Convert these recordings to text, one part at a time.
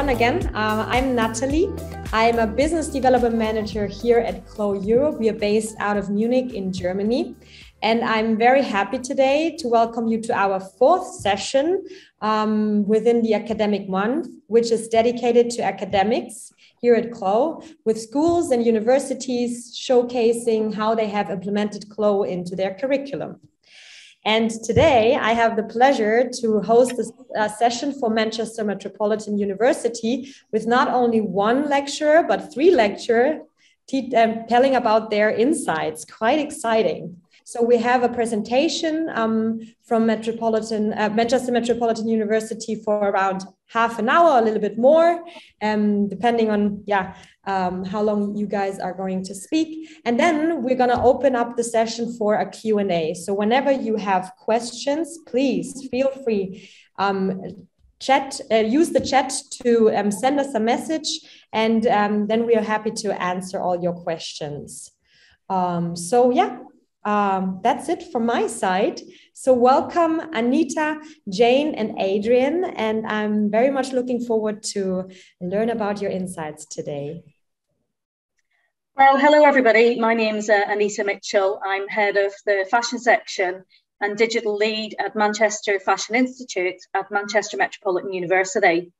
everyone again. I'm Natalie. I'm a business development manager here at CLO Europe. We are based out of Munich in Germany. And I'm very happy today to welcome you to our fourth session within the academic month, which is dedicated to academics here at CLO, with schools and universities showcasing how they have implemented CLO into their curriculum. And today I have the pleasure to host this session for Manchester Metropolitan University with not only one lecturer, but three lecturers telling about their insights. Quite exciting. So we have a presentation from Manchester Metropolitan University for around half an hour, a little bit more, depending on how long you guys are going to speak. And then we're going to open up the session for a Q&A. So whenever you have questions, please feel free use the chat to send us a message, and then we are happy to answer all your questions. That's it from my side. So welcome, Anita, Jane, and Adrian. And I'm very much looking forward to learn about your insights today. Well, hello, everybody. My name's Anita Mitchell. I'm head of the fashion section and digital lead at Manchester Fashion Institute at Manchester Metropolitan University.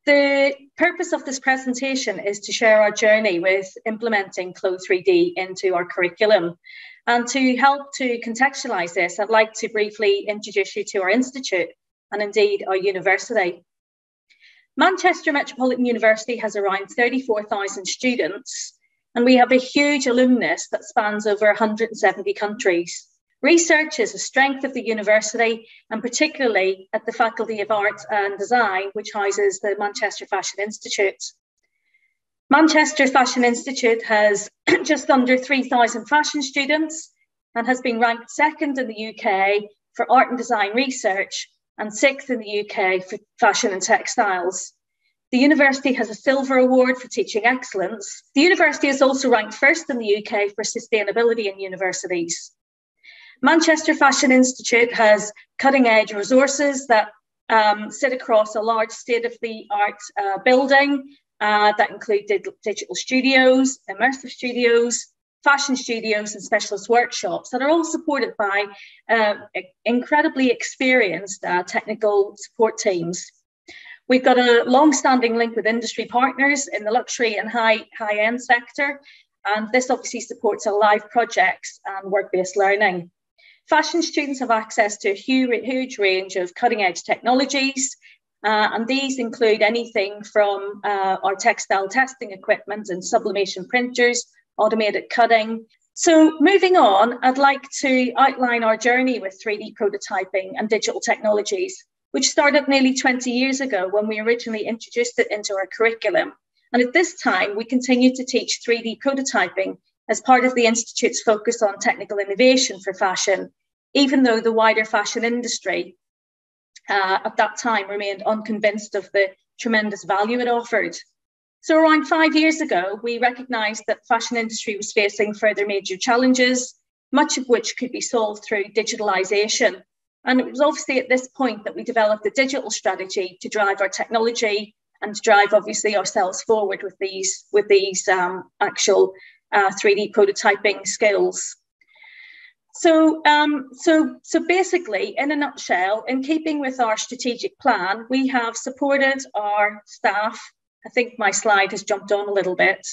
The purpose of this presentation is to share our journey with implementing CLO 3D into our curriculum. And to help to contextualise this, I'd like to briefly introduce you to our institute and indeed our university. Manchester Metropolitan University has around 34,000 students, and we have a huge alumnus that spans over 170 countries. Research is a strength of the university, and particularly at the Faculty of Arts and Design, which houses the Manchester Fashion Institute. Manchester Fashion Institute has just under 3,000 fashion students and has been ranked second in the UK for art and design research and sixth in the UK for fashion and textiles. The university has a silver award for teaching excellence. The university is also ranked first in the UK for sustainability in universities. Manchester Fashion Institute has cutting-edge resources that sit across a large state-of-the-art building that include digital studios, immersive studios, fashion studios, and specialist workshops that are all supported by incredibly experienced technical support teams. We've got a long-standing link with industry partners in the luxury and high-end sector, and this obviously supports our live projects and work-based learning. Fashion students have access to a huge range of cutting-edge technologies, and these include anything from our textile testing equipment and sublimation printers, automated cutting. So moving on, I'd like to outline our journey with 3D prototyping and digital technologies, which started nearly 20 years ago when we originally introduced it into our curriculum. And at this time, we continue to teach 3D prototyping as part of the Institute's focus on technical innovation for fashion, even though the wider fashion industry at that time remained unconvinced of the tremendous value it offered. So around 5 years ago, we recognised that the fashion industry was facing further major challenges, much of which could be solved through digitalisation. And it was obviously at this point that we developed a digital strategy to drive our technology and to drive obviously ourselves forward with these actual 3D prototyping skills. So basically, in a nutshell, in keeping with our strategic plan, we have supported our staff. I think my slide has jumped on a little bit.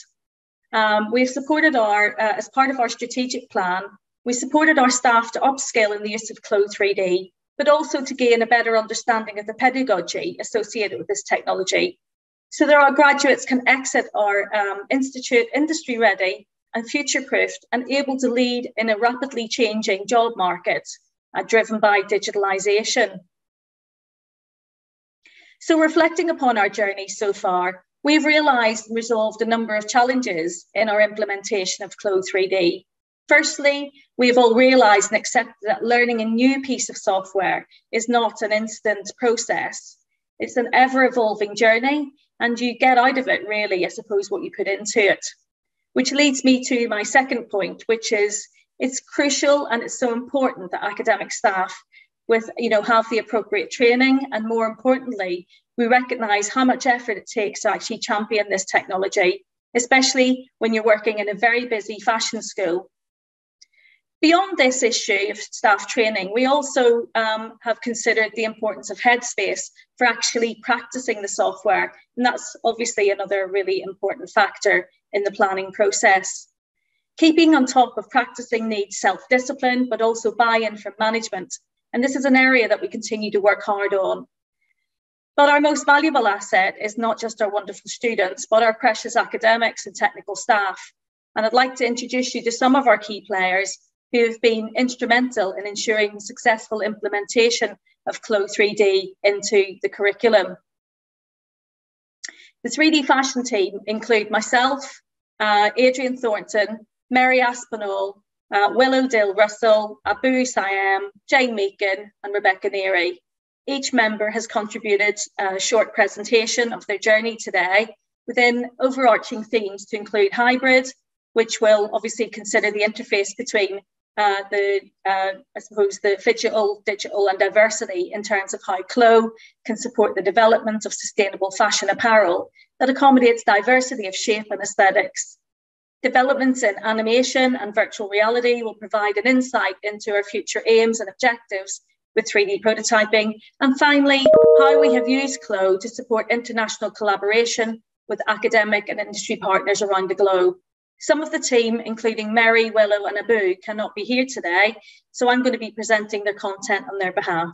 We've supported as part of our strategic plan, we supported our staff to upskill in the use of CLO 3D, but also to gain a better understanding of the pedagogy associated with this technology, so that our graduates can exit our institute industry ready and future-proofed and able to lead in a rapidly changing job market driven by digitalisation. So reflecting upon our journey so far, we've realised and resolved a number of challenges in our implementation of CLO 3D. Firstly, we've all realised and accepted that learning a new piece of software is not an instant process. It's an ever-evolving journey, and you get out of it, really, I suppose, what you put into it. Which leads me to my second point, which is it's crucial and it's so important that academic staff with, have the appropriate training, and more importantly, we recognise how much effort it takes to actually champion this technology, especially when you're working in a very busy fashion school. Beyond this issue of staff training, we also have considered the importance of headspace for actually practicing the software. And that's obviously another really important factor in the planning process. Keeping on top of practicing needs self-discipline, but also buy-in from management. And this is an area that we continue to work hard on. But our most valuable asset is not just our wonderful students, but our precious academics and technical staff. And I'd like to introduce you to some of our key players who have been instrumental in ensuring the successful implementation of CLO 3D into the curriculum. The 3D fashion team include myself, Adrian Thornton, Mary Aspinall, Willow Dill Russell, Abu Siam, Jane Meakin, and Rebecca Neary. Each member has contributed a short presentation of their journey today within overarching themes to include hybrid, which will obviously consider the interface between the phygital, digital, and diversity in terms of how CLO can support the development of sustainable fashion apparel that accommodates diversity of shape and aesthetics. Developments in animation and virtual reality will provide an insight into our future aims and objectives with 3D prototyping. And finally, how we have used CLO to support international collaboration with academic and industry partners around the globe. Some of the team, including Mary, Willow, and Abu, cannot be here today, so I'm going to be presenting their content on their behalf.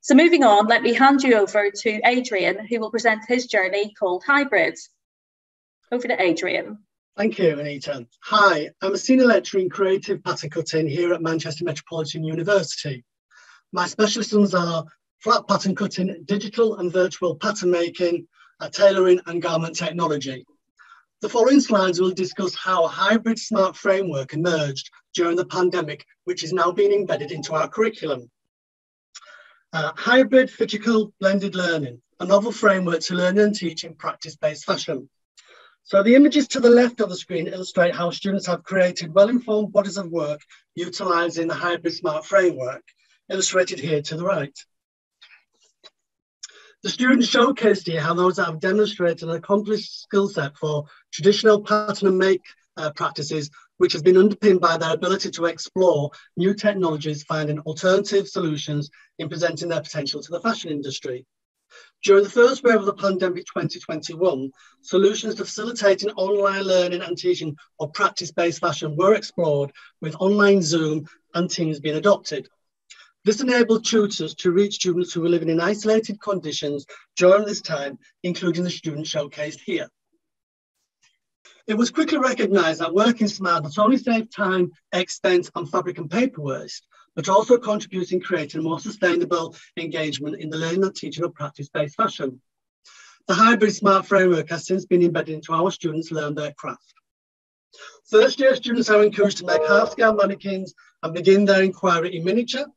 So moving on, let me hand you over to Adrian, who will present his journey called Hybrid. Over to Adrian. Thank you, Anita. Hi, I'm a senior lecturer in creative pattern cutting here at Manchester Metropolitan University. My specialisms are flat pattern cutting, digital and virtual pattern making, tailoring and garment technology. The following slides will discuss how a hybrid smart framework emerged during the pandemic, which is now being embedded into our curriculum. Hybrid physical blended learning, a novel framework to learn and teach in practice-based fashion. So the images to the left of the screen illustrate how students have created well-informed bodies of work utilising the hybrid smart framework, illustrated here to the right. The students showcased here how those that have demonstrated an accomplished skill set for traditional pattern and make practices, which has been underpinned by their ability to explore new technologies, finding alternative solutions in presenting their potential to the fashion industry. During the first wave of the pandemic 2021, solutions to facilitating online learning and teaching of practice-based fashion were explored, with online Zoom and Teams being adopted. This enabled tutors to reach students who were living in isolated conditions during this time, including the students showcased here. It was quickly recognised that working smart not only saved time, expense and fabric and paper waste, but also contributes in creating a more sustainable engagement in the learning and teaching of practice-based fashion. The hybrid smart framework has since been embedded into our students' learn their craft. First year students are encouraged to make half-scale mannequins and begin their inquiry in miniature,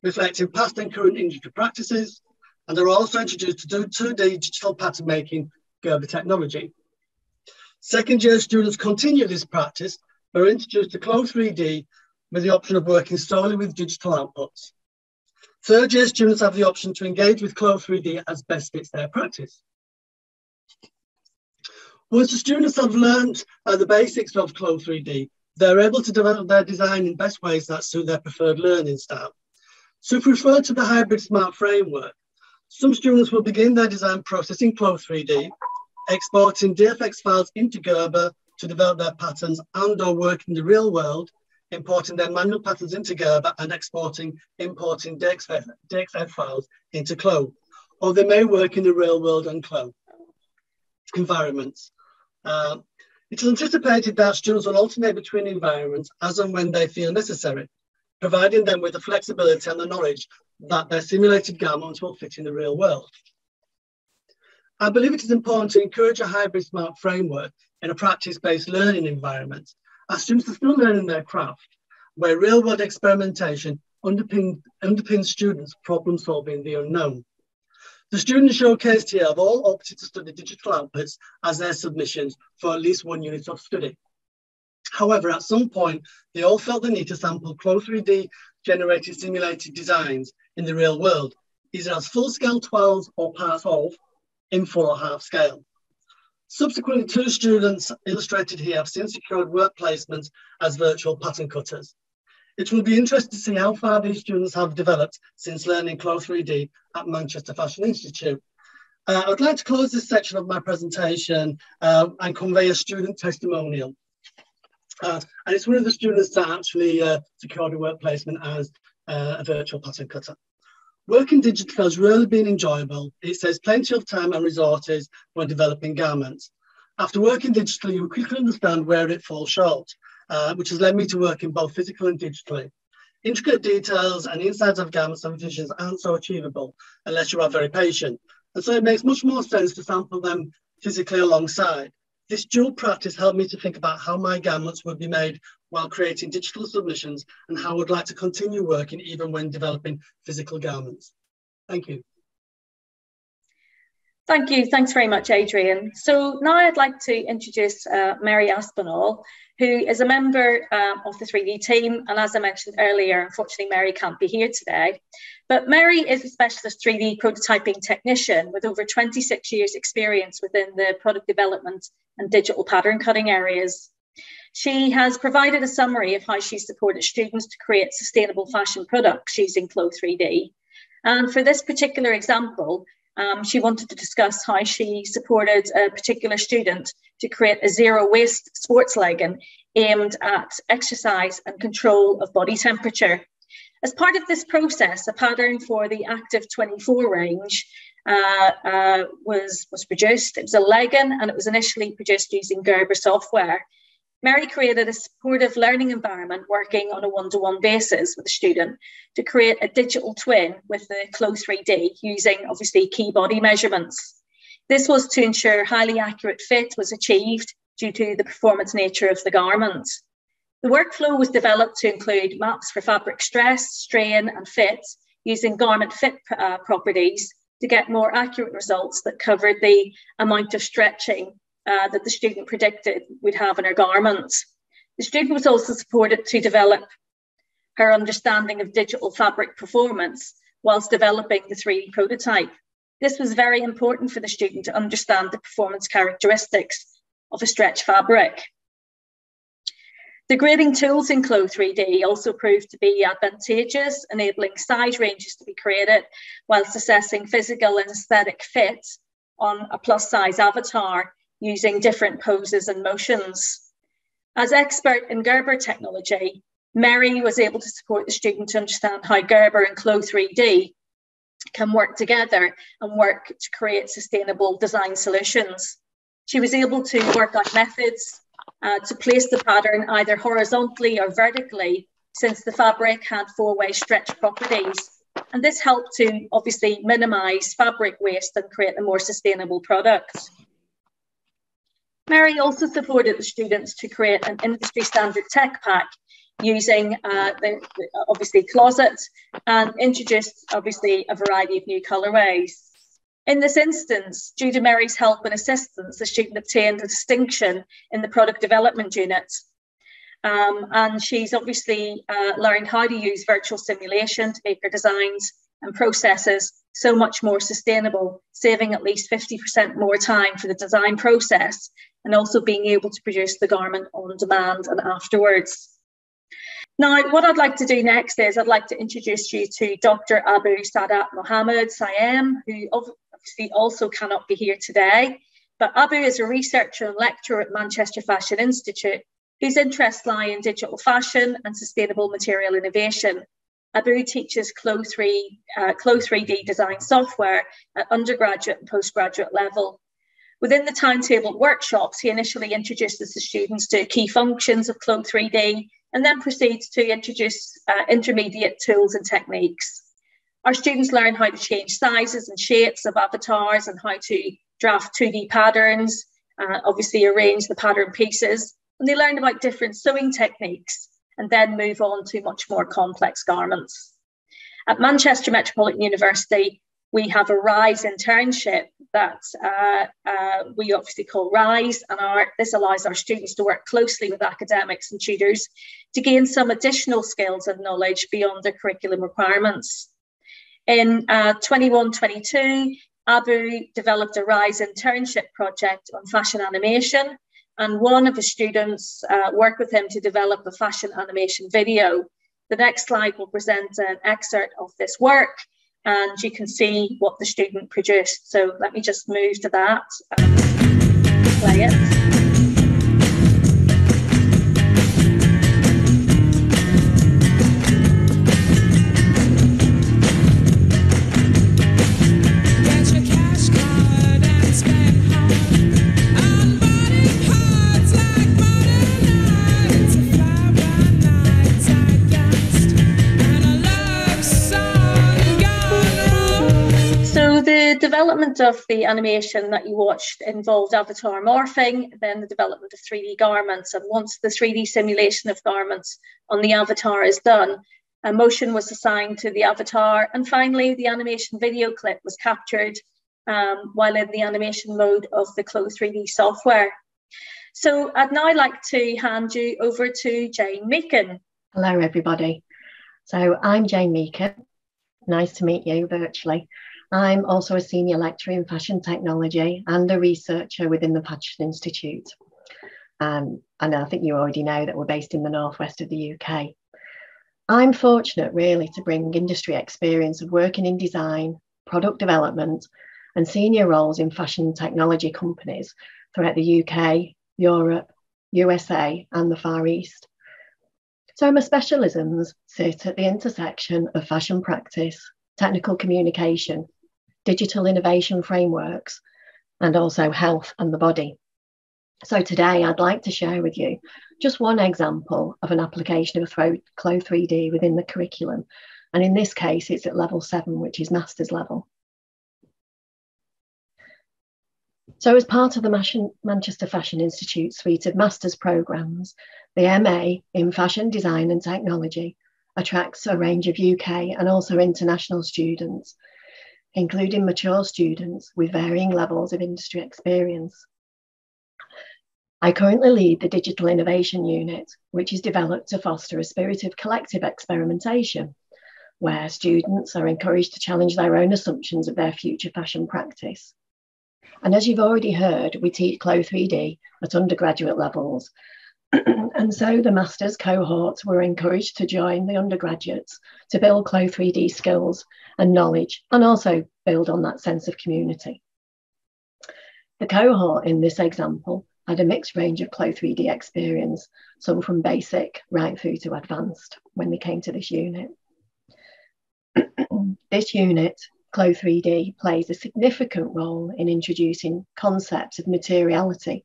reflecting past and current industry practices, and are also introduced to do 2D digital pattern making Gerber technology. Second year students continue this practice, but are introduced to CLO 3D with the option of working solely with digital outputs. Third year students have the option to engage with CLO 3D as best fits their practice. Once the students have learned the basics of CLO 3D, they're able to develop their design in best ways that suit their preferred learning style. So if we refer to the hybrid smart framework, some students will begin their design process in CLO 3D, exporting DFX files into Gerber to develop their patterns and/or work in the real world, importing their manual patterns into Gerber and importing DXF files into CLO. Or they may work in the real world and CLO environments. It is anticipated that students will alternate between environments as and when they feel necessary, providing them with the flexibility and the knowledge that their simulated garments will fit in the real world. I believe it is important to encourage a hybrid smart framework in a practice-based learning environment, as students are still learning their craft, where real-world experimentation underpins students' problem-solving the unknown. The students showcased here have all opted to study digital outputs as their submissions for at least 1 unit of study. However, at some point, they all felt the need to sample CLO 3D generated simulated designs in the real world, either as full-scale 12s or parts of, in full or half scale. Subsequently, 2 students illustrated here have since secured work placements as virtual pattern cutters. It will be interesting to see how far these students have developed since learning CLO 3D at Manchester Fashion Institute. I'd like to close this section of my presentation and convey a student testimonial. And it's one of the students that actually secured a work placement as a virtual pattern cutter. Working digitally has really been enjoyable. It saves plenty of time and resources when developing garments. After working digitally, you quickly understand where it falls short, which has led me to work in both physical and digitally. Intricate details and insides of garments and visions aren't so achievable unless you are very patient. And so it makes much more sense to sample them physically alongside. This dual practice helped me to think about how my garments would be made while creating digital submissions and how I would like to continue working even when developing physical garments. Thank you. Thank you. Thanks very much, Adrian. So now I'd like to introduce Mary Aspinall, who is a member of the 3D team. And as I mentioned earlier, unfortunately, Mary can't be here today. But Mary is a specialist 3D prototyping technician with over 26 years experience within the product development and digital pattern cutting areas. She has provided a summary of how she supported students to create sustainable fashion products using CLO 3D. And for this particular example, she wanted to discuss how she supported a particular student to create a zero waste sports legging aimed at exercise and control of body temperature. As part of this process, a pattern for the Active 24 range was produced. It was a legging and it was initially produced using Gerber software. Mary created a supportive learning environment working on a one-to-one basis with the student to create a digital twin with the CLO 3D using obviously key body measurements. This was to ensure highly accurate fit was achieved due to the performance nature of the garment. The workflow was developed to include maps for fabric stress, strain and fit using garment fit properties to get more accurate results that covered the amount of stretching that the student predicted would have in her garments. The student was also supported to develop her understanding of digital fabric performance whilst developing the 3D prototype. This was very important for the student to understand the performance characteristics of a stretch fabric. The grading tools in CLO 3D also proved to be advantageous, enabling size ranges to be created whilst assessing physical and aesthetic fit on a plus size avatar using different poses and motions. As expert in Gerber technology, Mary was able to support the student to understand how Gerber and CLO 3D can work together and work to create sustainable design solutions. She was able to work out methods to place the pattern either horizontally or vertically, since the fabric had four-way stretch properties. And this helped to obviously minimize fabric waste and create a more sustainable product. Mary also supported the students to create an industry standard tech pack using obviously closet and introduced obviously a variety of new colorways. In this instance, due to Mary's help and assistance, the student obtained a distinction in the product development unit. And she's obviously learned how to use virtual simulation to make her designs and processes so much more sustainable, saving at least 50% more time for the design process, and also being able to produce the garment on demand and afterwards. Now, what I'd like to do next is I'd like to introduce you to Dr. Abu Sadat Mohammed Sayem, who obviously also cannot be here today. But Abu is a researcher and lecturer at Manchester Fashion Institute, whose interests lie in digital fashion and sustainable material innovation. Abu teaches CLO 3D design software at undergraduate and postgraduate level. Within the timetabled workshops, he initially introduces the students to key functions of CLO 3D and then proceeds to introduce intermediate tools and techniques. Our students learn how to change sizes and shapes of avatars and how to draft 2D patterns, obviously arrange the pattern pieces, and they learn about different sewing techniques and then move on to much more complex garments. At Manchester Metropolitan University, We have a RISE internship that we obviously call RISE, and this allows our students to work closely with academics and tutors to gain some additional skills and knowledge beyond their curriculum requirements. In 21-22, Abu developed a RISE internship project on fashion animation, and one of the students worked with him to develop a fashion animation video. The next slide will present an excerpt of this work, and you can see what the student produced. So let me just move to that and play it. The development of the animation that you watched involved avatar morphing, then the development of 3D garments. And once the 3D simulation of garments on the avatar is done, a motion was assigned to the avatar. And finally, the animation video clip was captured while in the animation mode of the CLO 3D software. So I'd now like to hand you over to Jane Meakin. Hello, everybody. So I'm Jane Meakin. Nice to meet you virtually. I'm also a senior lecturer in fashion technology and a researcher within the Fashion Institute. And I think you already know that we're based in the northwest of the UK. I'm fortunate really to bring industry experience of working in design, product development, and senior roles in fashion technology companies throughout the UK, Europe, USA, and the Far East. So my specialisms sit at the intersection of fashion practice, technical communication, digital innovation frameworks, and also health and the body. So today I'd like to share with you just one example of an application of CLO 3D within the curriculum. And in this case, it's at level 7, which is master's level. So as part of the Manchester Fashion Institute suite of master's programmes, the MA in Fashion Design and Technology attracts a range of UK and also international students, including mature students with varying levels of industry experience. I currently lead the Digital Innovation Unit, which is developed to foster a spirit of collective experimentation, where students are encouraged to challenge their own assumptions of their future fashion practice. And as you've already heard, we teach CLO 3D at undergraduate levels. And so the master's cohorts were encouraged to join the undergraduates to build CLO 3D skills and knowledge, and also build on that sense of community. The cohort in this example had a mixed range of CLO 3D experience, some from basic right through to advanced when they came to this unit. This unit, CLO 3D, plays a significant role in introducing concepts of materiality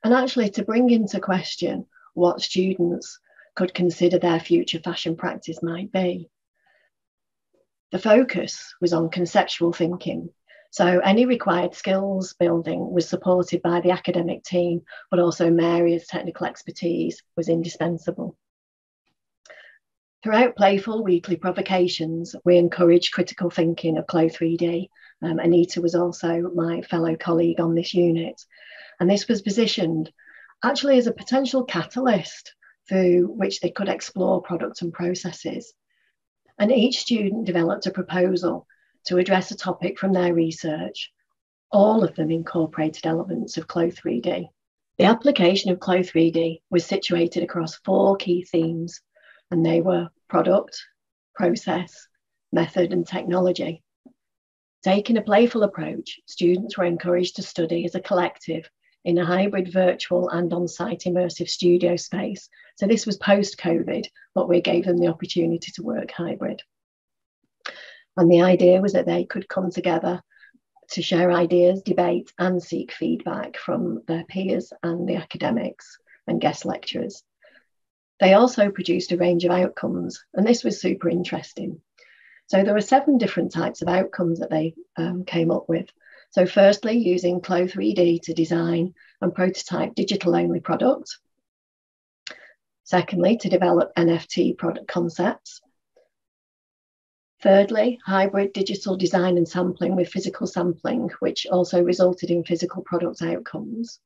and actually to bring into question what students could consider their future fashion practice might be. The focus was on conceptual thinking, so any required skills building was supported by the academic team, but also Mary's technical expertise was indispensable. Throughout playful weekly provocations, we encouraged critical thinking of CLO 3D. Anita was also my fellow colleague on this unit. And this was positioned actually as a potential catalyst through which they could explore product and processes. And each student developed a proposal to address a topic from their research. All of them incorporated elements of CLO 3D. The application of CLO 3D was situated across 4 key themes, and they were product, process, method, and technology. Taking a playful approach, students were encouraged to study as a collective in a hybrid virtual and on-site immersive studio space. So this was post-COVID, but we gave them the opportunity to work hybrid. And the idea was that they could come together to share ideas, debate, and seek feedback from their peers and the academics and guest lecturers. They also produced a range of outcomes, and this was super interesting. So there were 7 different types of outcomes that they came up with. So firstly, using CLO 3D to design and prototype digital-only products. Secondly, to develop NFT product concepts. Thirdly, hybrid digital design and sampling with physical sampling, which also resulted in physical product outcomes.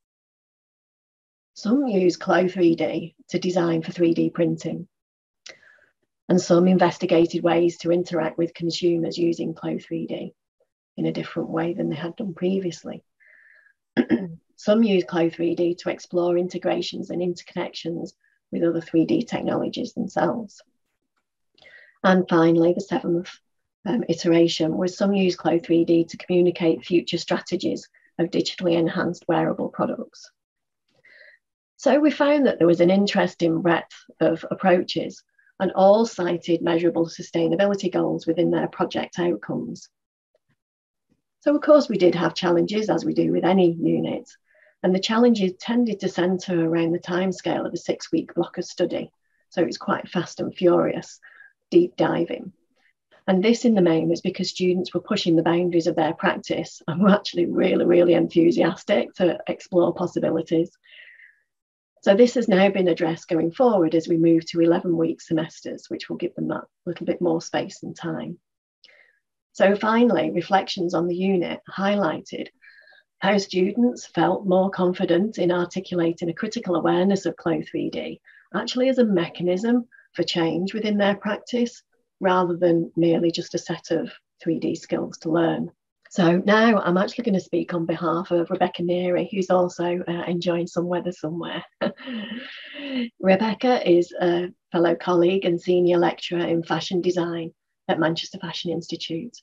Some use CLO 3D to design for 3D printing, and some investigated ways to interact with consumers using CLO 3D in a different way than they had done previously. Some use CLO 3D to explore integrations and interconnections with other 3D technologies themselves. And finally, the seventh iteration was some use CLO 3D to communicate future strategies of digitally enhanced wearable products. So we found that there was an interesting breadth of approaches, and all cited measurable sustainability goals within their project outcomes. So of course we did have challenges, as we do with any unit, and the challenges tended to centre around the timescale of a 6-week block of study. So it's quite fast and furious, deep diving. And this in the main was because students were pushing the boundaries of their practice and were actually really, really enthusiastic to explore possibilities. So this has now been addressed going forward as we move to 11-week semesters, which will give them that little bit more space and time. So finally, reflections on the unit highlighted how students felt more confident in articulating a critical awareness of CLO 3D, actually as a mechanism for change within their practice, rather than merely just a set of 3D skills to learn. So now I'm actually going to speak on behalf of Rebecca Neary, who's also enjoying some weather somewhere. Rebecca is a fellow colleague and senior lecturer in fashion design at Manchester Fashion Institute.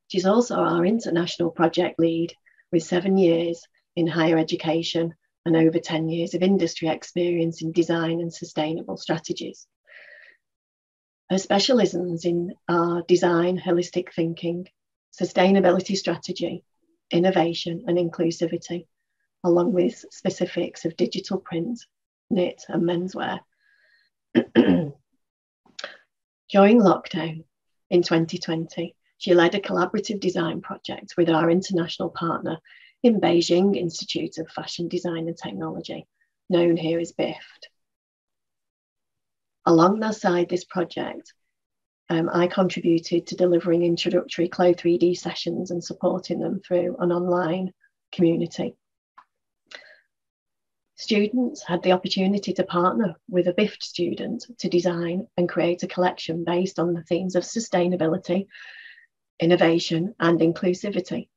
She's also our international project lead with 7 years in higher education and over 10 years of industry experience in design and sustainable strategies. Her specialisms are design, holistic thinking, sustainability strategy, innovation and inclusivity, along with specifics of digital print, knit and menswear. During lockdown in 2020, she led a collaborative design project with our international partner in Beijing Institute of Fashion Design and Technology, known here as BIFT. Alongside this project, I contributed to delivering introductory CLO 3D sessions and supporting them through an online community. Students had the opportunity to partner with a BIFT student to design and create a collection based on the themes of sustainability, innovation and inclusivity.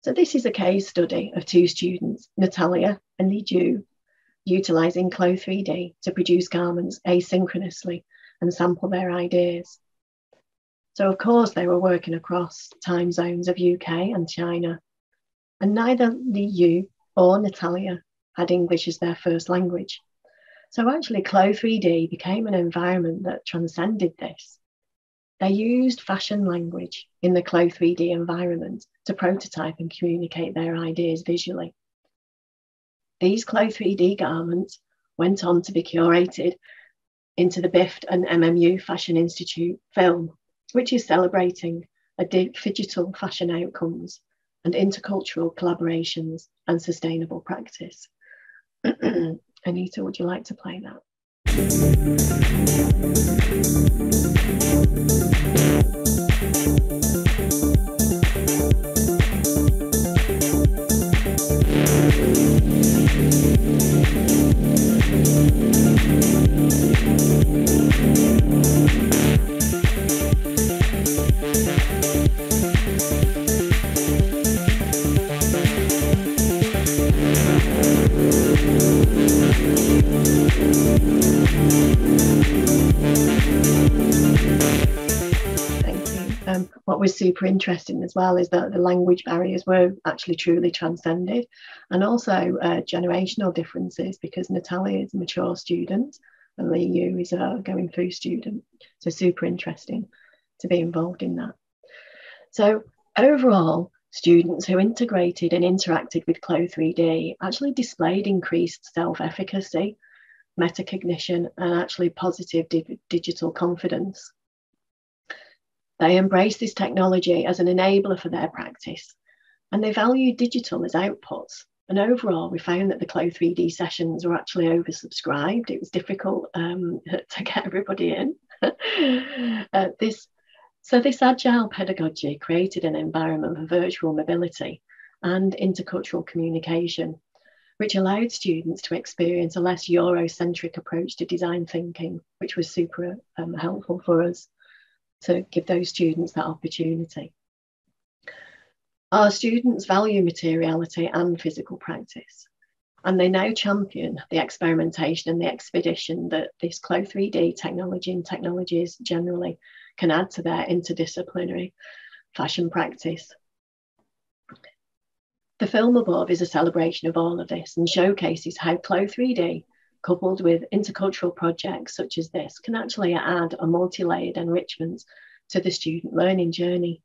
So this is a case study of 2 students, Natalia and Li Ju, utilising CLO 3D to produce garments asynchronously and sample their ideas. So of course they were working across time zones of UK and China, and neither Li Yu or Natalia had English as their first language. So actually CLO 3D became an environment that transcended this. They used fashion language in the CLO 3D environment to prototype and communicate their ideas visually. These CLO 3D garments went on to be curated into the BIFT and MMU Fashion Institute film, which is celebrating digital fashion outcomes and intercultural collaborations and sustainable practice. Anita, would you like to play that? What was super interesting as well is that the language barriers were actually truly transcended, and also generational differences, because Natalia is a mature student and Li Yu is a going through student. So super interesting to be involved in that. So overall, students who integrated and interacted with CLO 3D actually displayed increased self-efficacy, metacognition, and actually positive digital confidence. They embraced this technology as an enabler for their practice, and they valued digital as outputs. And overall, we found that the CLO 3D sessions were actually oversubscribed. It was difficult to get everybody in. This So this agile pedagogy created an environment for virtual mobility and intercultural communication, which allowed students to experience a less Eurocentric approach to design thinking, which was super helpful for us to give those students that opportunity. Our students value materiality and physical practice, and they now champion the experimentation and the expedition that this CLO 3D technology and technologies generally can add to their interdisciplinary fashion practice. The film above is a celebration of all of this and showcases how CLO 3D, coupled with intercultural projects such as this, can actually add a multi-layered enrichment to the student learning journey.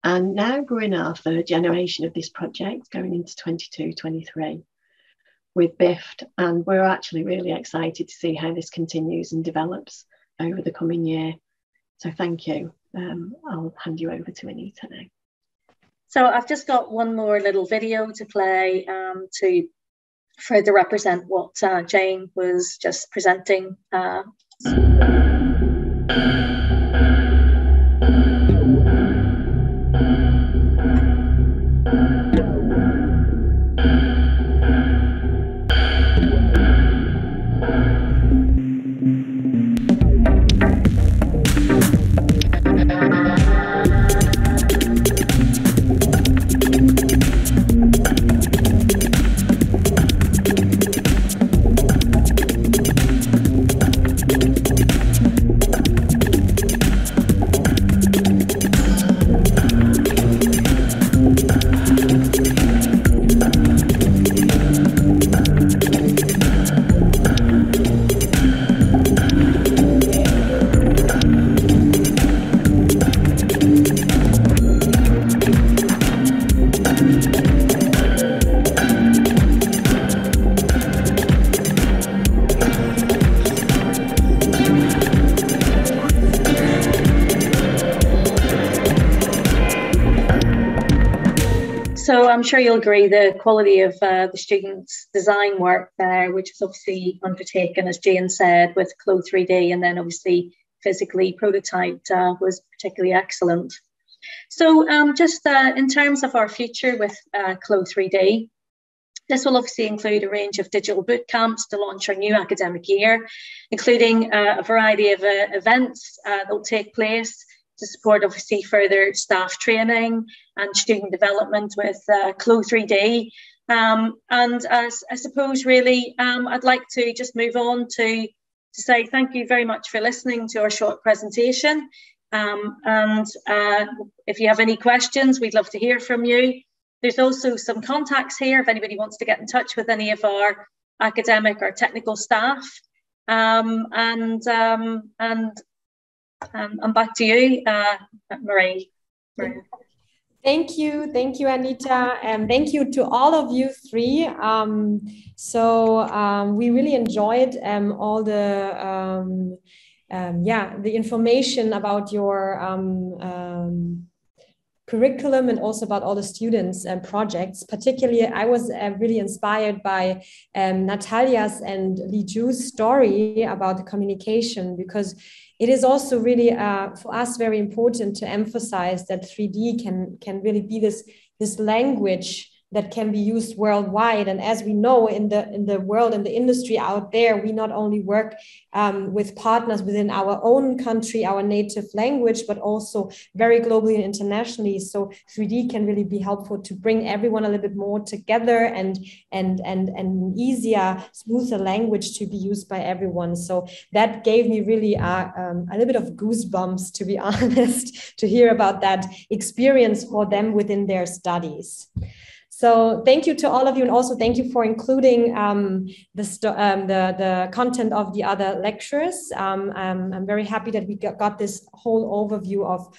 And now we're in our third generation of this project, going into 22-23 with BIFT, and we're actually really excited to see how this continues and develops over the coming year. So thank you. I'll hand you over to Anita now. So I've just got one more little video to play to further represent what Jane was just presenting. So I'm sure you'll agree the quality of the students' design work there, which is obviously undertaken, as Jane said, with CLO 3D and then obviously physically prototyped, was particularly excellent. So just in terms of our future with CLO 3D, this will obviously include a range of digital boot camps to launch our new academic year, including a variety of events that will take place to support obviously further staff training and student development with CLO 3D. And I suppose really I'd like to just move on to say thank you very much for listening to our short presentation. And if you have any questions, we'd love to hear from you. There's also some contacts here if anybody wants to get in touch with any of our academic or technical staff. And back to you, Marie. Thank you, Anita, and thank you to all of you three. We really enjoyed all the the information about your curriculum and also about all the students and projects. Particularly, I was really inspired by Natalia's and Li Ju's story about the communication, because it is also really for us very important to emphasize that 3D can really be this language that can be used worldwide. And as we know, in the world, in the industry out there, we not only work with partners within our own country, our native language, but also very globally and internationally. So 3D can really be helpful to bring everyone a little bit more together and easier, smoother language to be used by everyone. So that gave me really a little bit of goosebumps, to be honest, to hear about that experience for them within their studies. So thank you to all of you, and also thank you for including the content of the other lectures. I'm very happy that we got this whole overview of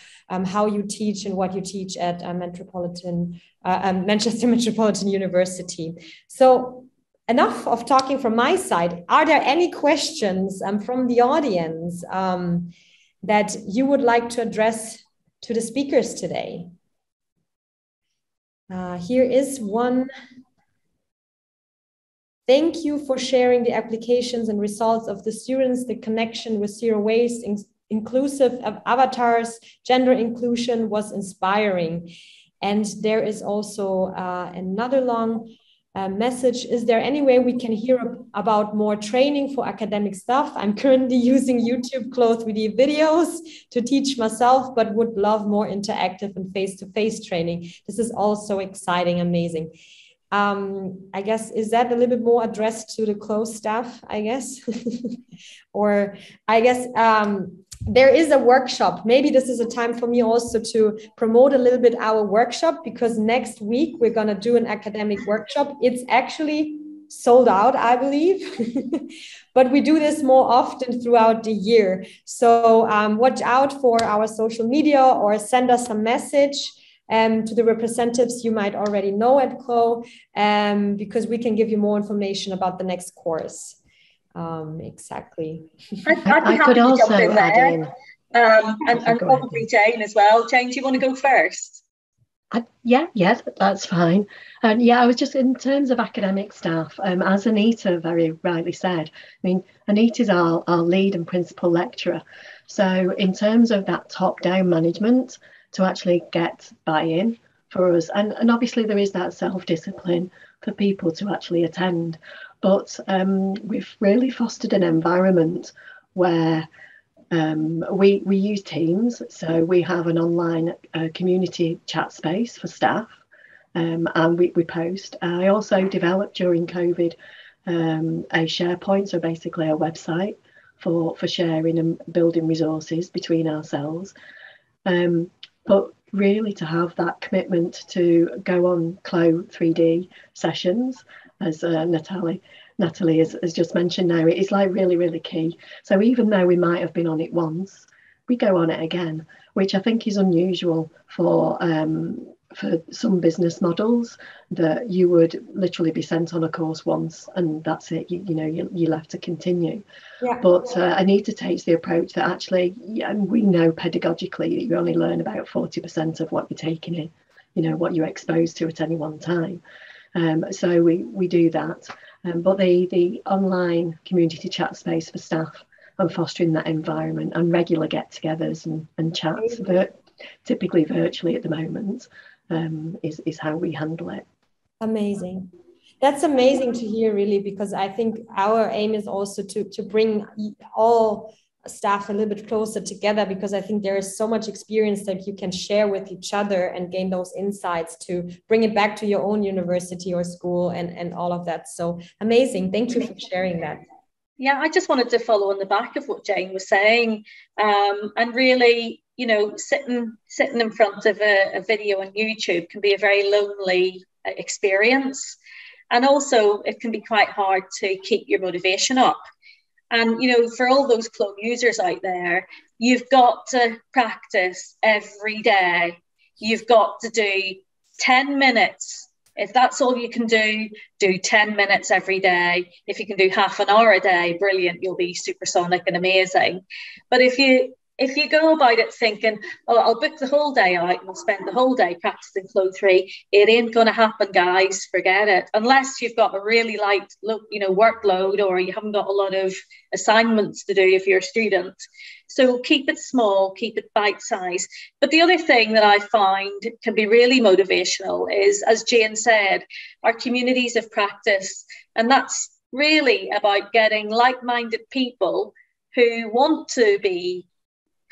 how you teach and what you teach at Manchester Metropolitan University. So enough of talking from my side. Are there any questions from the audience that you would like to address to the speakers today? Here is one. Thank you for sharing the applications and results of the students. The connection with zero waste inclusive avatars, gender inclusion was inspiring. And there is also another long message. Is there any way we can hear about more training for academic stuff? I'm currently using YouTube CLO 3D videos to teach myself, but would love more interactive and face-to-face training. This is also exciting, amazing. I guess, is that a little bit more addressed to the CLO staff, I guess? Or I guess there is a workshop. Maybe this is a time for me also to promote a little bit our workshop, because next week we're going to do an academic workshop. It's actually sold out, I believe, but we do this more often throughout the year. So watch out for our social media or send us a message to the representatives you might already know at CLO, because we can give you more information about the next course. Exactly. I could also add in. And probably Jane as well. Jane, do you want to go first? Yes, that's fine. And I was just, in terms of academic staff, as Anita very rightly said, I mean, Anita's our lead and principal lecturer. So in terms of that top-down management, to actually get buy-in for us, and obviously there is that self-discipline for people to actually attend, but we've really fostered an environment where we use Teams. So we have an online community chat space for staff, and we post. I also developed during COVID a SharePoint, so basically a website for sharing and building resources between ourselves. But really to have that commitment to go on CLO 3D sessions, as Natalie has just mentioned now, it is like really, really key. So even though we might have been on it once, we go on it again, which I think is unusual for some business models, that you would literally be sent on a course once and that's it, you'll have to continue. Yeah. But Anita takes the approach that actually, we know pedagogically that you only learn about 40% of what you're taking in, what you're exposed to at any one time. So we do that. But the online community chat space for staff and fostering that environment and regular get-togethers and chats, typically virtually at the moment, is how we handle it. Amazing. That's amazing to hear, really, because I think our aim is also to bring all staff a little bit closer together, because I think there is so much experience that you can share with each other and gain those insights to bring it back to your own university or school and all of that. So amazing. Thank you for sharing that. Yeah, I just wanted to follow on the back of what Jane was saying, and really, sitting in front of a video on YouTube can be a very lonely experience. And also it can be quite hard to keep your motivation up. And, for all those CLO users out there, you've got to practice every day. You've got to do 10 minutes. If that's all you can do 10 minutes every day. If you can do half an hour a day, brilliant, you'll be supersonic and amazing. But if you go about it thinking, oh, I'll book the whole day out and I'll spend the whole day practicing CLO 3, it ain't going to happen, guys. Forget it. Unless you've got a really light, workload, or you haven't got a lot of assignments to do if you're a student. So keep it small, keep it bite-sized. But the other thing that I find can be really motivational is, as Jane said, our communities of practice. And that's really about getting like-minded people who want to be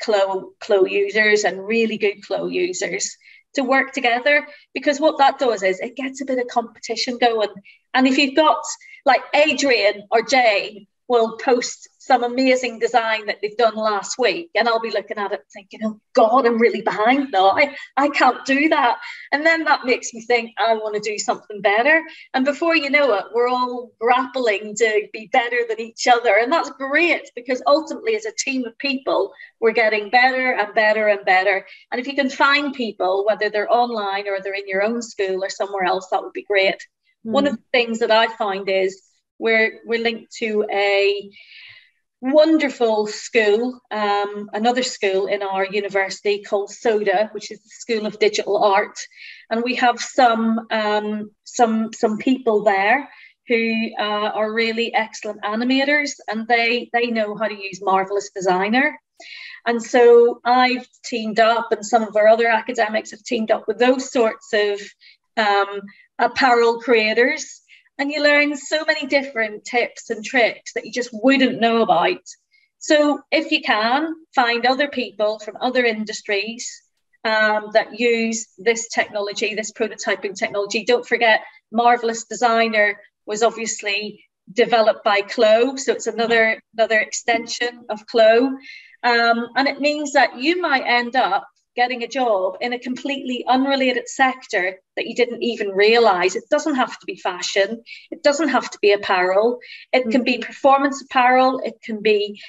CLO users and really good CLO users to work together, because what that does is it gets a bit of competition going. And if you've got, like, Adrian or Jane will post some amazing design that they've done last week, and I'll be looking at it thinking, oh God, I'm really behind now. I can't do that. And then that makes me think I want to do something better. And before you know it, we're all grappling to be better than each other. And that's great, because ultimately as a team of people, we're getting better and better and better. And if you can find people, whether they're online or they're in your own school or somewhere else, that would be great. One of the things that I find is we're linked to a wonderful school, another school in our university called SODA, which is the School of Digital Art, and we have some people there who are really excellent animators, and they know how to use Marvelous Designer. And so I've teamed up, and some of our other academics have teamed up with those sorts of apparel creators. And you learn so many different tips and tricks that you just wouldn't know about. So if you can, find other people from other industries that use this technology, this prototyping technology. Don't forget, Marvelous Designer was obviously developed by CLO, so it's another extension of CLO. And it means that you might end up getting a job in a completely unrelated sector that you didn't even realize. It doesn't have to be fashion. It doesn't have to be apparel. It can be performance apparel. It can be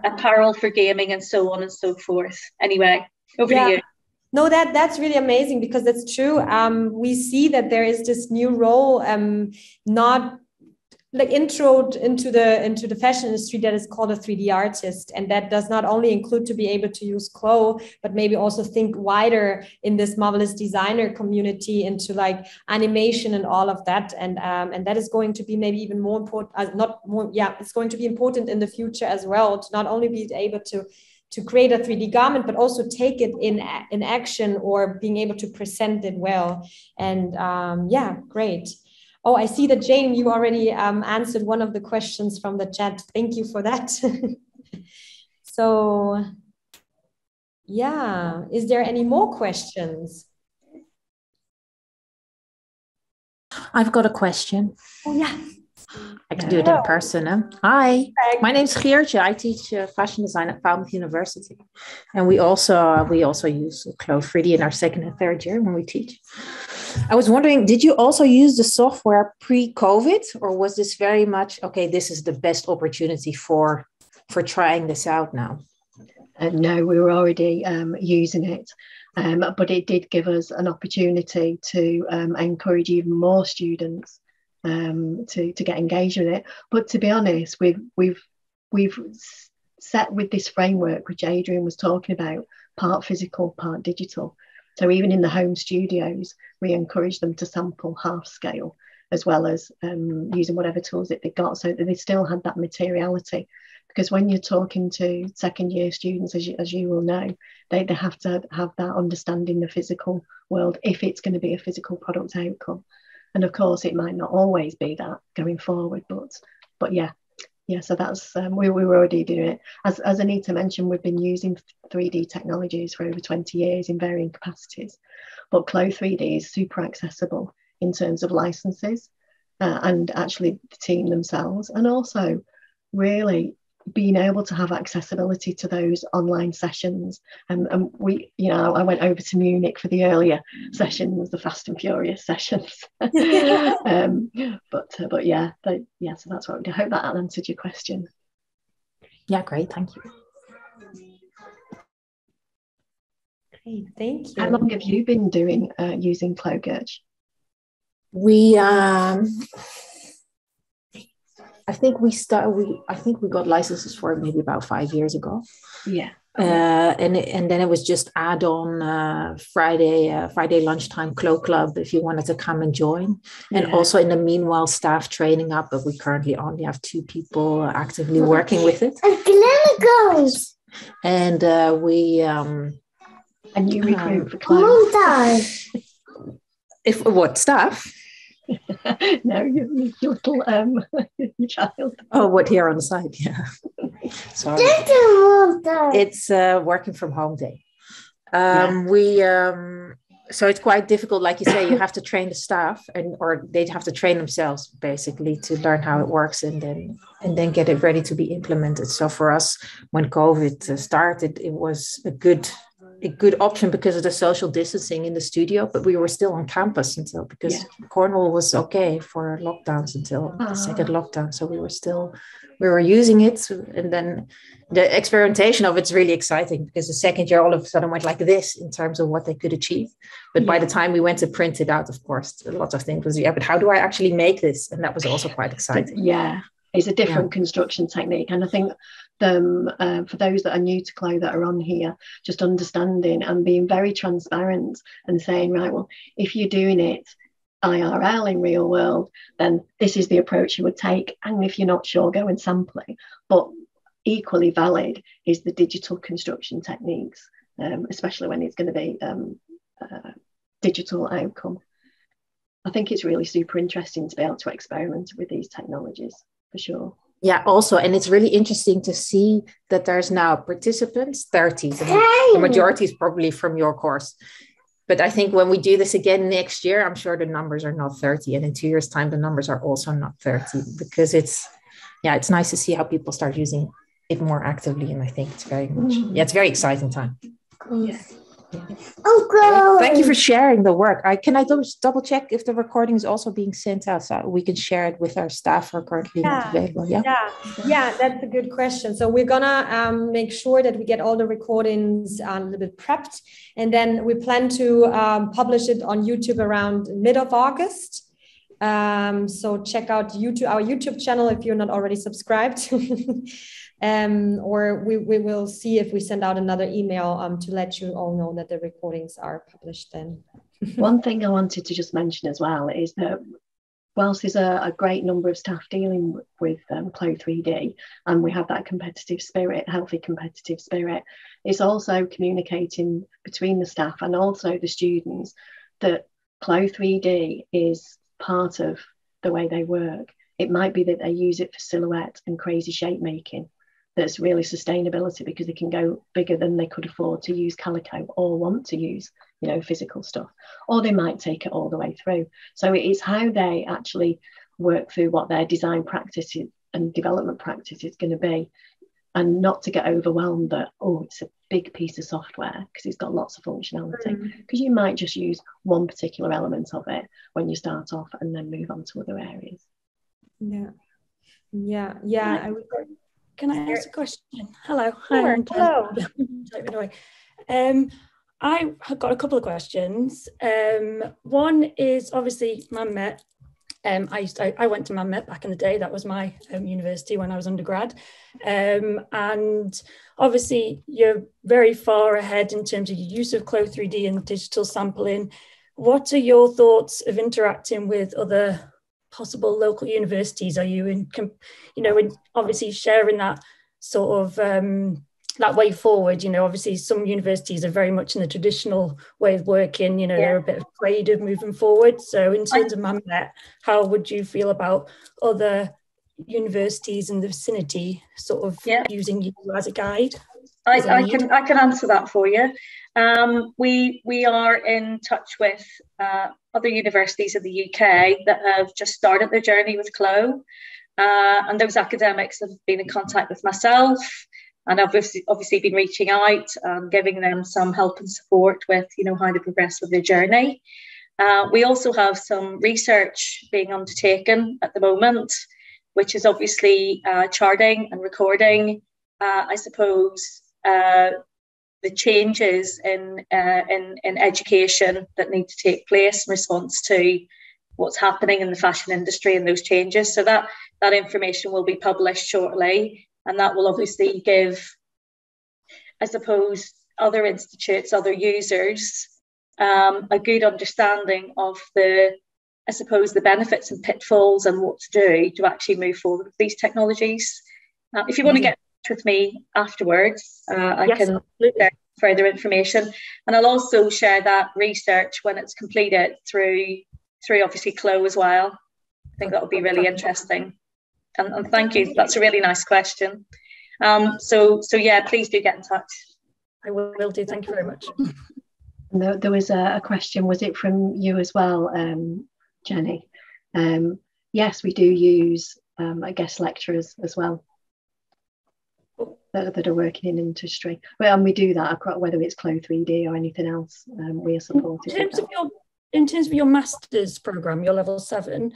apparel for gaming and so on and so forth. Anyway, over to you. No, that's really amazing, because that's true. We see that there is this new role, not like intro into the fashion industry, that is called a 3D artist, and that does not only include to be able to use CLO, but maybe also think wider in this Marvelous Designer community into like animation and all of that, and that is going to be maybe even more important. It's going to be important in the future as well, to not only be able to create a 3D garment, but also take it in action, or being able to present it well. And great. Oh, I see that, Jane, you already answered one of the questions from the chat. Thank you for that. So, yeah, is there any more questions? I've got a question. Oh, yeah. I can do it in person. Huh? Hi, my name's Geertje. I teach fashion design at Falmouth University, and we also use CLO 3D in our second and third year when we teach. I was wondering, did you also use the software pre-COVID, or was this very much okay? This is the best opportunity for trying this out now. No, we were already using it, but it did give us an opportunity to encourage even more students to get engaged with it. But to be honest, we've set with this framework which Adrian was talking about, part physical, part digital. So even in the home studios, we encourage them to sample half scale, as well as using whatever tools that they got, so that they still had that materiality. Because when you're talking to second year students, as you will know, they have to have that understanding the physical world, if it's going to be a physical product outcome. And of course, it might not always be that going forward, but yeah. So that's we were already doing it. As Anita mentioned, we've been using 3D technologies for over 20 years in varying capacities, but CLO 3D is super accessible in terms of licenses and actually the team themselves, and also really being able to have accessibility to those online sessions. And we, I went over to Munich for the earlier sessions, the Fast and Furious sessions. But yeah, so that's what we do. I hope that answered your question. Yeah, great, thank you. Great, thank you. How long have you been doing using CLO, Geertje? I think we got licenses for it maybe about 5 years ago. Yeah. And then it was just add on Friday lunchtime CLO club if you wanted to come and join. And also in the meanwhile, staff training up, but we currently only have 2 people actively working with it. And and you recruit for CLO. If what staff? No, your little your child. Oh, what, here on the side? Yeah. Sorry. It's working from home day. So it's quite difficult, like you say. You have to train the staff, or they have to train themselves basically to learn how it works, and then get it ready to be implemented. So for us, when COVID started, it was a good option because of the social distancing in the studio, but we were still on campus because Cornwall was okay for lockdowns until the second lockdown. So we were using it, and then the experimentation of it's really exciting because the second year all of a sudden went like this in terms of what they could achieve. But by the time we went to print it out, of course, a lot of things was, but how do I actually make this? And that was also quite exciting. Yeah, it's a different construction technique. And I think for those that are new to CLO that are on here, just understanding and being very transparent and saying, right, well, if you're doing it IRL in real world, then this is the approach you would take. And if you're not sure, go and sample it. But equally valid is the digital construction techniques, especially when it's going to be digital outcome. I think it's really super interesting to be able to experiment with these technologies, for sure. Yeah, also, and it's really interesting to see that there's now participants, 30. The majority is probably from your course. But I think when we do this again next year, I'm sure the numbers are not 30. And in 2 years' time, the numbers are also not 30, because it's nice to see how people start using it more actively. And I think it's very much, it's a very exciting time. Yes. Well, thank you for sharing the work. Can I double check if the recording is also being sent out so we can share it with our staff who are currently not available? Yeah, that's a good question. So we're gonna make sure that we get all the recordings a little bit prepped, and then we plan to publish it on YouTube around mid of August. So check out our YouTube channel if you're not already subscribed. Or we will see if we send out another email to let you all know that the recordings are published then. One thing I wanted to just mention as well is that whilst there's a great number of staff dealing with CLO 3D, and we have that competitive spirit, healthy competitive spirit, it's also communicating between the staff and also the students that CLO 3D is part of the way they work. It might be that they use it for silhouette and crazy shape making. That's really sustainability, because they can go bigger than they could afford to use calico or want to use, physical stuff, or they might take it all the way through. So it is how they actually work through what their design practice and development practice is going to be, and not to get overwhelmed that, it's a big piece of software because it's got lots of functionality, because you might just use one particular element of it when you start off and then move on to other areas. Can I ask a question? Hello. Sure. Hello. I have got a couple of questions. One is obviously ManMet. I went to ManMet back in the day. That was my university when I was undergrad. And obviously you're very far ahead in terms of your use of CLO 3D and digital sampling. What are your thoughts of interacting with other possible local universities? Are you in obviously sharing that sort of that way forward? Obviously some universities are very much in the traditional way of working, they're a bit afraid of moving forward. So in terms of ManMet, how would you feel about other universities in the vicinity sort of using you as a guide? I can answer that for you. We are in touch with other universities in the UK that have just started their journey with CLO, and those academics have been in contact with myself, and I've obviously been reaching out and giving them some help and support with how to progress with their journey. We also have some research being undertaken at the moment, which is obviously charting and recording, I suppose, the changes in education that need to take place in response to what's happening in the fashion industry and those changes. So that information will be published shortly, and that will obviously give, I suppose, other institutes, other users, a good understanding of the benefits and pitfalls and what to do to actually move forward with these technologies. If you want to get with me afterwards, I can share further information, and I'll also share that research when it's completed through obviously CLO as well. I think that will be really interesting, and thank you, that's a really nice question. So yeah, please do get in touch. I will do. Thank you very much. There was a question, was it from you as well, Jenny? Yes, we do use guest lecturers as well that are working in industry. And we do that whether it's CLO 3D or anything else. We are supported. In terms of your master's program, your level 7,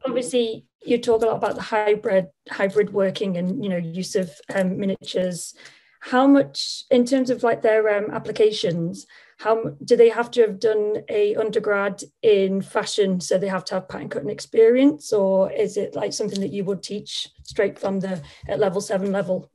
obviously you talk a lot about the hybrid working and use of miniatures. How much, in terms of like their applications, how do they have to have done a undergrad in fashion, so they have to have pattern cutting experience, or is it like something that you would teach straight from at level 7 level?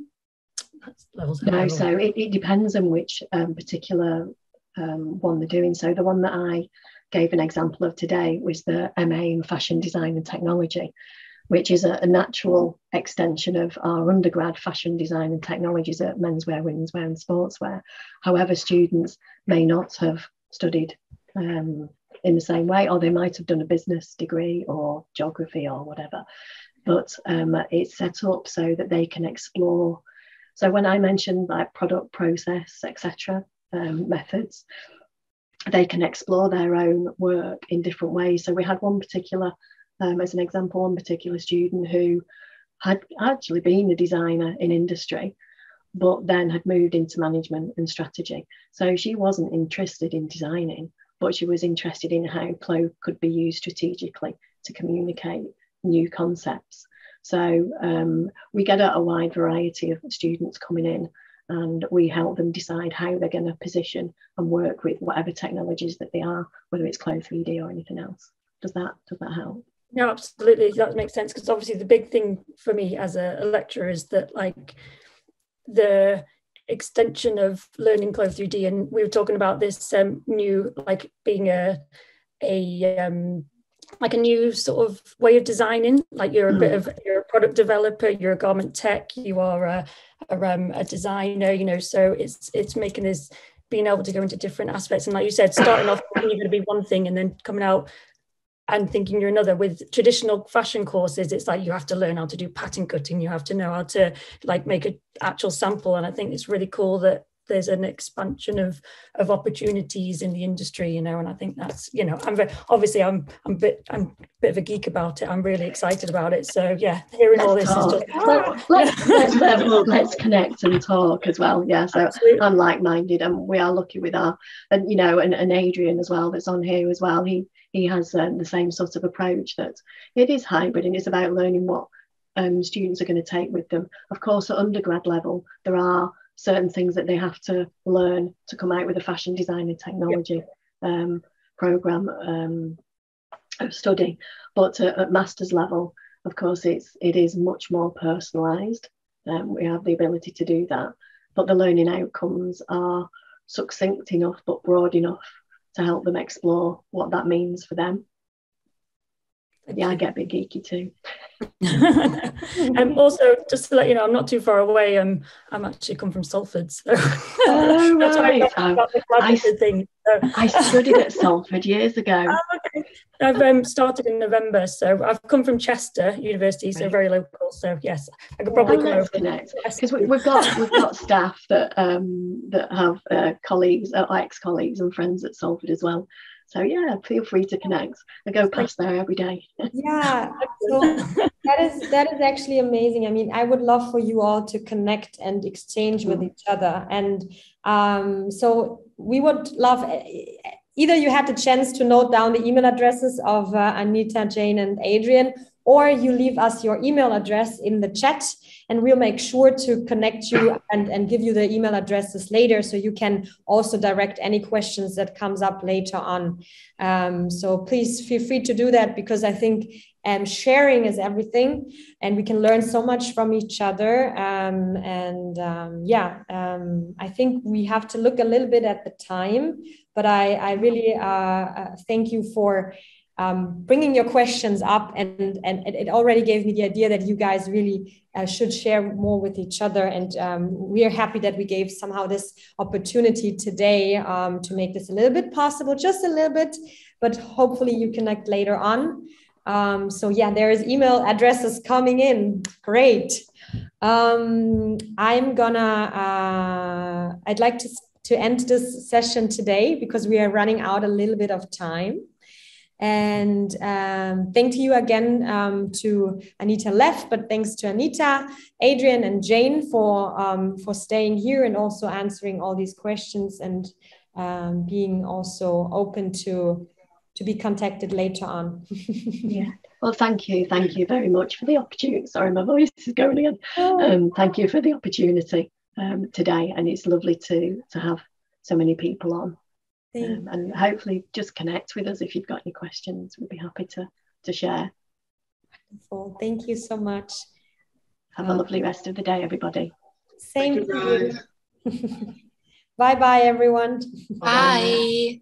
No, so it depends on which particular one they're doing. So the one that I gave an example of today was the MA in Fashion Design and Technology. which is a natural extension of our undergrad fashion design and technologies at menswear, womenswear and sportswear. However, students may not have studied in the same way, or they might have done a business degree or geography or whatever, but it's set up so that they can explore. So when I mentioned like product, process, etc. Methods, they can explore their own work in different ways. So we had one particular, as an example, one particular student who had actually been a designer in industry, but then had moved into management and strategy. So she wasn't interested in designing, but she was interested in how clothes could be used strategically to communicate new concepts. So we get a wide variety of students coming in, and we help them decide how they're going to position and work with whatever technologies that they are, whether it's Clo 3D or anything else. Does that help? No, absolutely. That makes sense, because obviously the big thing for me as a lecturer is that like the extension of learning Clo 3D, and we were talking about this new, like being a new sort of way of designing. Like you're a product developer, you're a garment tech, you are a designer, you know, so it's making this, being able to go into different aspects, and like you said, starting off you're going to be one thing and then coming out and thinking you're another. With traditional fashion courses, it's like you have to learn how to do pattern cutting, you have to know how to like make an actual sample, and I think it's really cool that there's an expansion of opportunities in the industry, you know, and I think that's, you know, I'm a bit of a geek about it. I'm really excited about it. So yeah, hearing all this is just let's connect and talk as well. Yeah, so absolutely. I'm like-minded, and we are lucky with our, and you know, and Adrian as well, that's on here as well. He has the same sort of approach, that it is hybrid and it's about learning what students are going to take with them. Of course, at undergrad level, there are certain things that they have to learn to come out with a fashion design and technology program of study. But at master's level, of course, it is much more personalised. We have the ability to do that, but the learning outcomes are succinct enough but broad enough to help them explore what that means for them. Yeah, I get a bit geeky too. And also, just to let you know, I'm not too far away. I'm actually come from Salford, so oh, right. I studied at Salford years ago. Oh, okay. I've started in November, so I've come from Chester University, so very local. So yes, I could probably come over. Connect, because we've got staff that have colleagues, ex-colleagues and friends at Salford as well. So yeah, feel free to connect. I go past there every day. Yeah, so that is actually amazing. I mean, I would love for you all to connect and exchange with each other. And so we would love, either you had the chance to note down the email addresses of Anita, Jane, and Adrian, or you leave us your email address in the chat, and we'll make sure to connect you and give you the email addresses later, so you can also direct any questions that comes up later on. So please feel free to do that, because I think sharing is everything, and we can learn so much from each other. I think we have to look a little bit at the time, but I really thank you for bringing your questions up, and it already gave me the idea that you guys really should share more with each other, and we are happy that we gave somehow this opportunity today to make this a little bit possible, just a little bit, but hopefully you connect later on. So yeah, there is email addresses coming in. Great. I'd like to end this session today, because we are running out a little bit of time. And thank you again to Anita left, but thanks to Anita, Adrian, and Jane for staying here and also answering all these questions, and being also open to be contacted later on. Yeah. Well, thank you very much for the opportunity. Sorry, my voice is going again. Thank you for the opportunity today, and it's lovely to have so many people on. And hopefully just connect with us if you've got any questions. We'd be happy to share. Wonderful. Thank you so much. Have a lovely rest of the day, everybody. Same to you. Bye-bye, everyone. Bye.